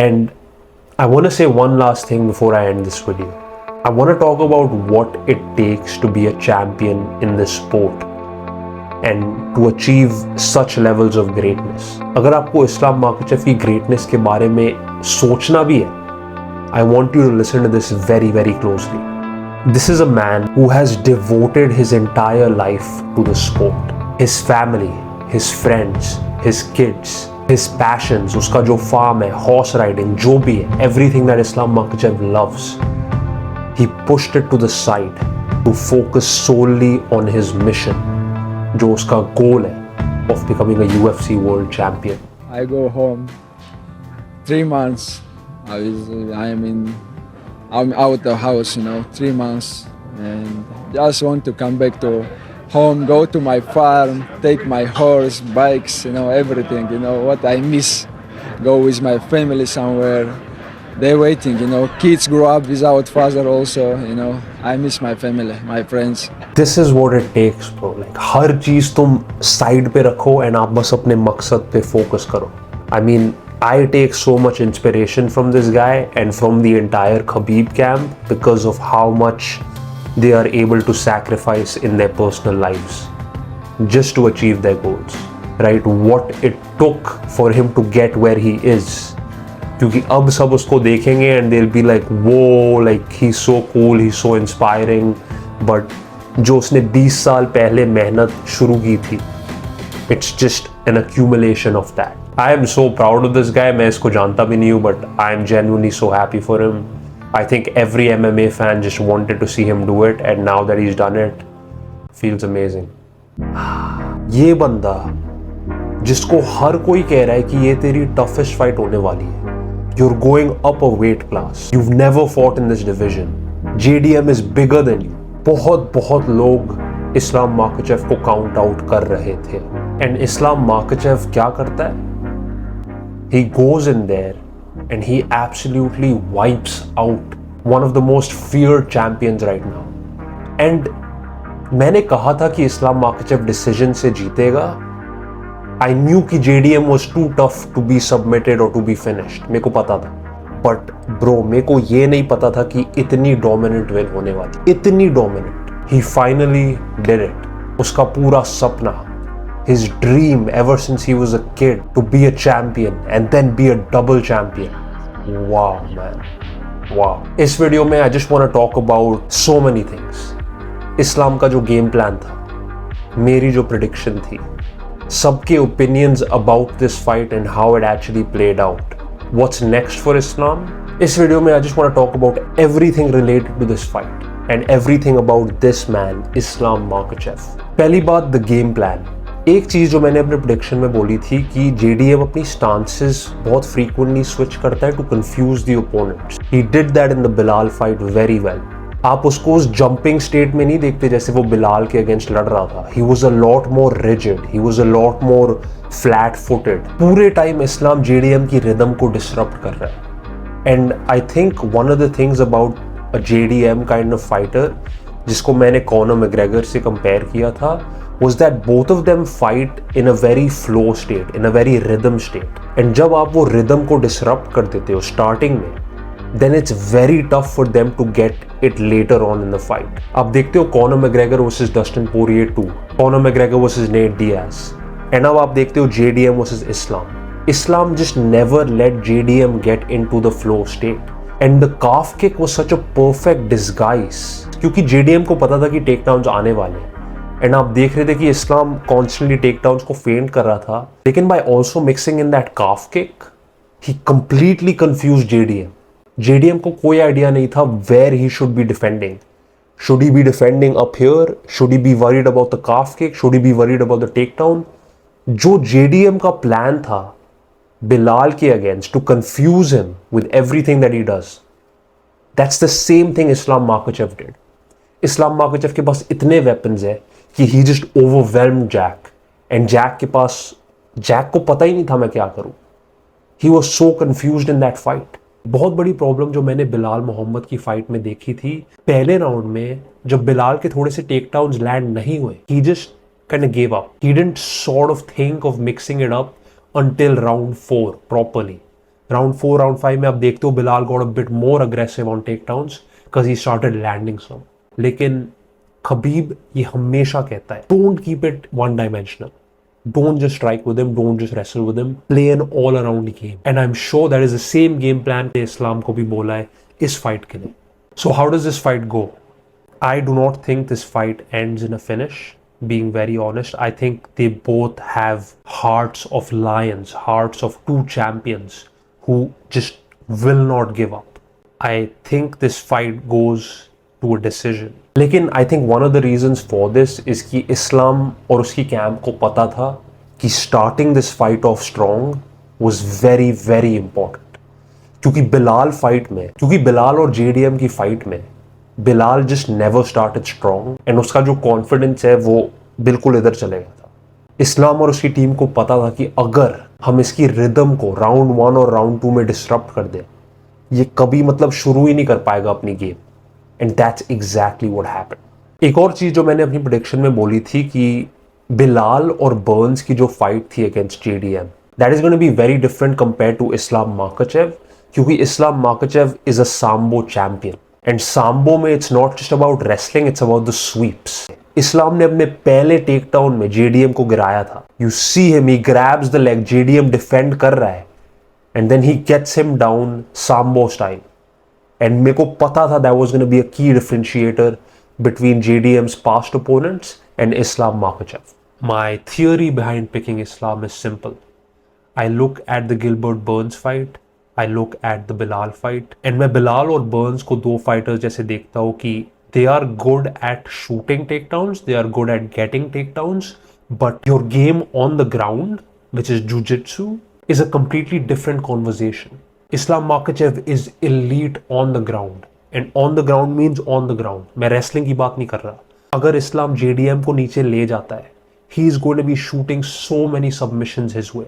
And I want to say one last thing before I end this video. I want to talk about what it takes to be a champion in this sport and to achieve such levels of greatness. अगर आपको Islam Makhachev की greatness के बारे में सोचना भी है, I want you to listen to this very, very closely. This is a man who has devoted his entire life to the sport. His family, his friends, his kids, his passions, उसका जो farm है, horse riding, जो भी है, everything that Islam Makhachev loves, he pushed it to the side to focus solely on his mission, जो उसका goal है of becoming a UFC world champion. I go home 3 months. I'm out the house, 3 months, and just want to come back to home, go to my farm, take my horse, bikes, everything, what I miss. Go with my family somewhere. They're waiting, kids grow up without father also, I miss my family, my friends. This is what it takes, bro. Like हर चीज तुम side पे रखो and आप बस अपने मकसद पे focus करो. I mean, I take so much inspiration from this guy and from the entire Khabib camp because of how much they are able to sacrifice in their personal lives just to achieve their goals, right? What it took for him to get where he is. क्योंकि अब सब उसको देखेंगे and they'll be like, whoa, like he's so cool, he's so inspiring. But जो उसने 20 साल पहले मेहनत शुरू की थी, it's just an accumulation of that. I am so proud of this guy. मैं इसको जानता भी नहीं हूँ, but I am genuinely so happy for him. I think every MMA fan just wanted to see him do it, and now that he's done it, feels amazing. ये बंदा जिसको हर कोई कह रहा है कि ये तेरी toughest fight होने वाली है. You're going up a weight class. You've never fought in this division. JDM is bigger than you. बहुत लोग इस्लाम माखाचेव को काउंट आउट कर रहे थे. And इस्लाम माखाचेव क्या करता है? He goes in there and he absolutely wipes out one of the most feared champions right now. And मैंने कहा था कि इस्लाम माखाचेव डिसीजन से जीतेगा. I knew कि JDM was too tough to be submitted or to be finished. मेरे को पता था. But bro, मेरे को ये नहीं पता था कि इतनी dominant win होने वाली. इतनी dominant. He finally did it. उसका पूरा सपना, his dream ever since he was a kid, to be a champion and then be a double champion. Wow, man. Wow. इस वीडियो में I just want to talk about so many things. इस्लाम का जो game plan था, मेरी जो prediction थी, सबके opinions about this fight and how it actually played out. What's next for Islam? इस वीडियो में I just want to talk about everything related to this fight and everything about this man, Islam Makhachev. पहली बात, the game plan. एक चीज़ जो मैंने अपने prediction में बोली थी कि JDM अपनी स्टांसेस बहुत फ्रीक्वेंटली स्विच करता है to confuse the opponents. He did that in the Belal fight very well. आप उसको उस जंपिंग स्टेट में नहीं देखते जैसे वो बिलाल के अगेंस्ट लड़ रहा था. He was a lot more rigid, he was a lot more flat footed. पूरे टाइम इस्लाम JDM की रिदम को डिसरप्ट कर रहा है. And I think one of the things about a JDM kind of fighter, जिसको मैंने कॉनर मैग्रेगर से compare किया था, was that both of them fight in a very flow state, in a very rhythm state. And जब आप वो rhythm को disrupt कर देते हो starting में, then it's very tough for them to get it later on in the fight. आप देखते हो Conor McGregor versus Dustin Poirier 2, Conor McGregor versus Nate Diaz, and अब आप देखते हो JDM versus Islam. Islam just never let JDM get into the flow state. And the calf kick was such a perfect disguise, क्योंकि JDM को पता था कि takedowns आने वाले हैं. एंड आप देख रहे थे कि इस्लाम कॉन्स्टेंटली टेकडाउन्स को फेंट कर रहा था, लेकिन by also mixing in that calf kick, he completely confused JDM. JDM को कोई आइडिया नहीं था where he should be defending. Should he be defending up here? Should he be worried about the calf kick? Should he be worried about the takedown? जो JDM का plan था बिलाल के against to confuse him with everything that he does, that's the same thing Islam Makhachev did. Islam Makhachev के पास इतने weapons है कि he just overwhelmed Jack, and Jack के पास, Jack को पता ही नहीं था मैं क्या करूं. He was so confused in that fight. बहुत बड़ी प्रॉब्लम जो मैंने बिलाल मोहम्मद की फाइट में देखी थी, पहले राउंड में जब बिलाल के थोड़े से टेकडाउन्स लैंड नहीं हुए, he just kind of gave up. He didn't sort of think of mixing it up until round 4 properly. Round 4 round 5 में आप देखते हो Belal got a bit more aggressive on takedowns because he started landing some. लेकिन Khabib ये हमेशा कहता है don't keep it one dimensional, don't just strike with him, don't just wrestle with him, play an all around game, and I'm sure that is the same game plan कि इस्लाम को भी बोला है इस fight के लिए। So how does this fight go? I do not think this fight ends in a finish, being very honest. I think they both have hearts of lions, hearts of two champions who just will not give up. I think this fight goes to a decision. लेकिन I think one of the reasons for this is कि इस्लाम और उसकी camp को पता था कि starting this fight of strong was very very important. क्योंकि बिलाल और जेडीएम की फाइट में Bilal just never started strong and उसका जो कॉन्फिडेंस है वो बिल्कुल इधर चले गया था। इस्लाम और उसकी टीम को पता था कि अगर हम इसकी रिदम को राउंड 1 और राउंड 2 में डिसरप्ट कर दें, ये कभी मतलब शुरू ही नहीं कर पाएगा अपनी game. And that's exactly what happened. एक और चीज जो मैंने अपनी प्रेडिक्शन में बोली थी कि बिलाल और बर्न्स की जो फाइट थी against JDM, that is going to be very different compare to Islam Makhachev, क्योंकि Islam Makhachev is a sambo champion and sambo में it's not just about wrestling, it's about the sweeps. Islam ने अपने पहले take down में JDM को गिराया था। You see him, he grabs the leg, JDM defend कर रहा है and then he gets him down sambo style. And मेरे को पता था that was going to be a key differentiator between JDM's past opponents and Islam Makhachev. My theory behind picking Islam is simple. I look at the Gilbert Burns fight, I look at the Bilal fight, and मैं बिलाल और Burns को दो fighters जैसे देखता हूँ कि they are good at shooting takedowns, they are good at getting takedowns, but your game on the ground, which is jiu-jitsu, is a completely different conversation. Islam Makhachev is elite on the ground, and on the ground means on the ground. मैं wrestling की बात नहीं कर रहा। अगर इस्लाम JDM को नीचे ले जाता है, he is going to be shooting so many submissions his way.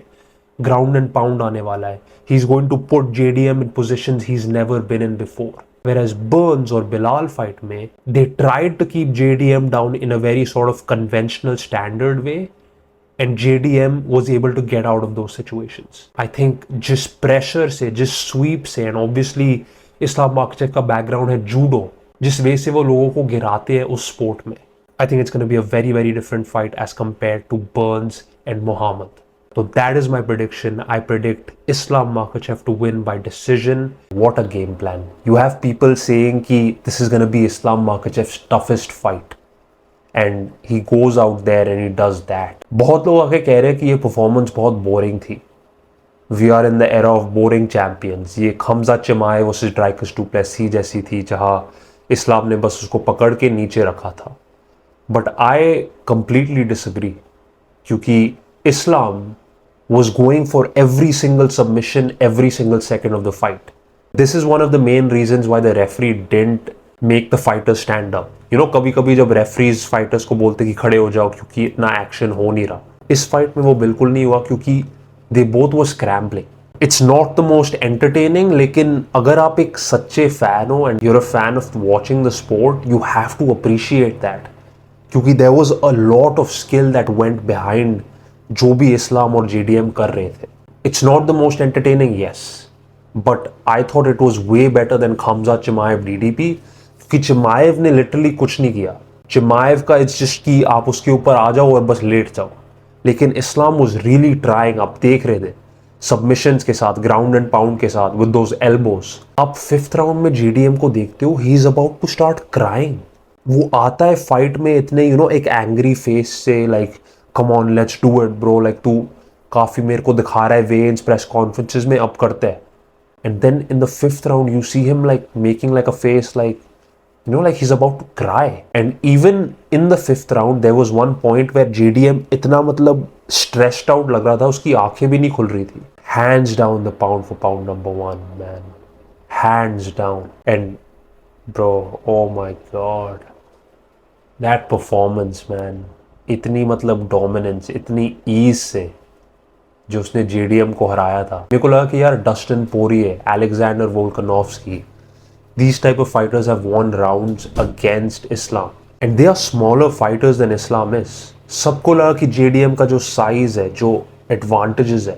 Ground and pound आने वाला है। He is going to put JDM in positions he's never been in before. Whereas Burns और Bilal fight में, they tried to keep JDM down in a very sort of conventional standard way, and JDM was able to get out of those situations. I think just pressure से, just sweep से, and obviously इस्लाम माकाचेव का background है judo, जिस वे से वो लोगों को गिराते हैं उस स्पोर्ट में, I think it's going to be a very very different fight as compared to Burns and Muhammad. So that is my prediction. I predict Islam Makhachev to win by decision. What a game plan. You have people saying कि this is going to be Islam Makhachev's toughest fight. And he goes out there and he does that. बहुत लोग आके कह रहे हैं कि ये performance बहुत बोरिंग थी। We are in the era of boring champions. ये खमजा चिमाए वर्सेस ड्राइकस डुप्लेसी जैसी थी जहाँ इस्लाम ने बस उसको पकड़ के नीचे रखा था। But I completely disagree, क्योंकि इस्लाम was going for every single submission, every single second of the fight. This is one of the main reasons why the referee didn't make the fighters stand up. You know, कभी कभी जब referees fighters को बोलते कि खड़े हो जाओ क्योंकि इतना एक्शन हो नहीं रहा, इस फाइट में वो बिल्कुल नहीं हुआ क्योंकि they both were scrambling. It's not the most entertaining, लेकिन अगर आप एक सच्चे फैन हो and you're a fan of watching the sport, you have to appreciate that, क्योंकि there was a lot of skill that went behind जो भी Islam और जेडीएम कर रहे थे। It's not the most entertaining, yes, but I thought it was way better than Khamzat Chimaev DDP, कि चिमाएव ने literally कुछ नहीं किया। चिमाएव का इट्स जस्ट कि आप उसके ऊपर आ जाओ और बस लेट जाओ, लेकिन इस्लाम वाज रियली ट्राइंग। आप देख रहे थे सबमिशंस के साथ, ग्राउंड एंड पाउंड के साथ, विद दोज एल्बोज। आप 5th राउंड में जेडीएम को देखते हो, he is about to start crying. वो आता है फाइट में इतने एक एंग्री फेस से, like come on let's do it bro, like तू काफी मेरे को दिखा रहा है वेन्स प्रेस कॉन्फ्रेंसेस में, अब करते हैं। And then in the 5th round you see him like making like a face, like like he's about to cry. And even in the 5th round there was one point where JDM इतना मतलब stressed out लग रहा था, उसकी आंखें भी नहीं खुल रही थी। Hands down the pound for pound number 1, man. Hands down. And bro, oh my god, that performance, man. इतनी मतलब dominance, इतनी ease से जो उसने JDM को हराया था। मेरे को लगा कि यार Dustin Poirier, Alexander Volkanovski, these type of fighters have won rounds against Islam, and they are smaller fighters than Islam is. सबको लगा कि JDM का जो size है, जो advantages है,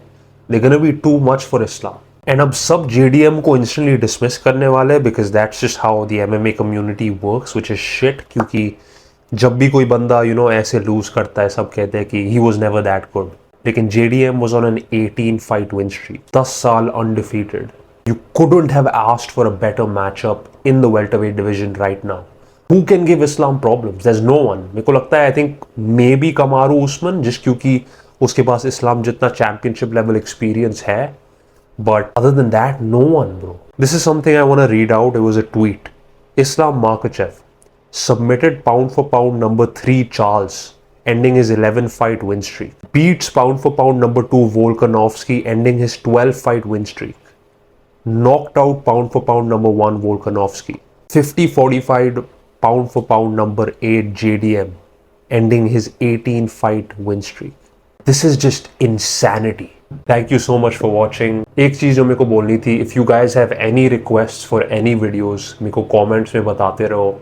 they're gonna be too much for Islam. And अब सब JDM को इंस्टेंटली डिसमिस करने वाले because that's just how the MMA community works which is shit. क्योंकि जब भी कोई बंदा ऐसे लूज करता है सब कहते हैं कि he was never that good. लेकिन JDM was on an 18 fight win streak, 10 साल undefeated. You couldn't have asked for a better matchup in the welterweight division right now. Who can give Islam problems? There's no one. मेरे को लगता है I think maybe Kamaru Usman, just क्योंकि उसके पास इस्लाम जितना championship level experience है, but other than that, no one, bro. This is something I want to read out. It was a tweet. Islam Makhachev submitted pound for pound number 3 Charles, ending his 11-fight win streak. Beats pound for pound number 2 Volkanovski, ending his 12-fight win streak. Knocked out pound for pound number 1 Volkanovski. 50-45 pound for pound number 8 JDM, ending his 18-fight win streak. This is just insanity. Thank you so much for watching. एक चीज़ जो मेरे को बोलनी थी, if you guys have any requests for any videos, मेरे को comments में बताते रहो.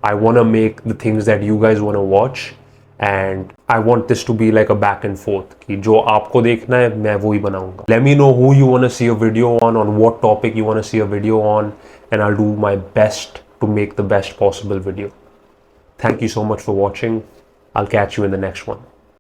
I want to make the things that you guys want to watch. And I want this to be like a back and forth कि जो आपको देखना है मैं वो ही बनाऊंगा. Let me know who you want to see a video on what topic you want to see a video on, and I'll do my best to make the best possible video. Thank you so much for watching. I'll catch you in the next one.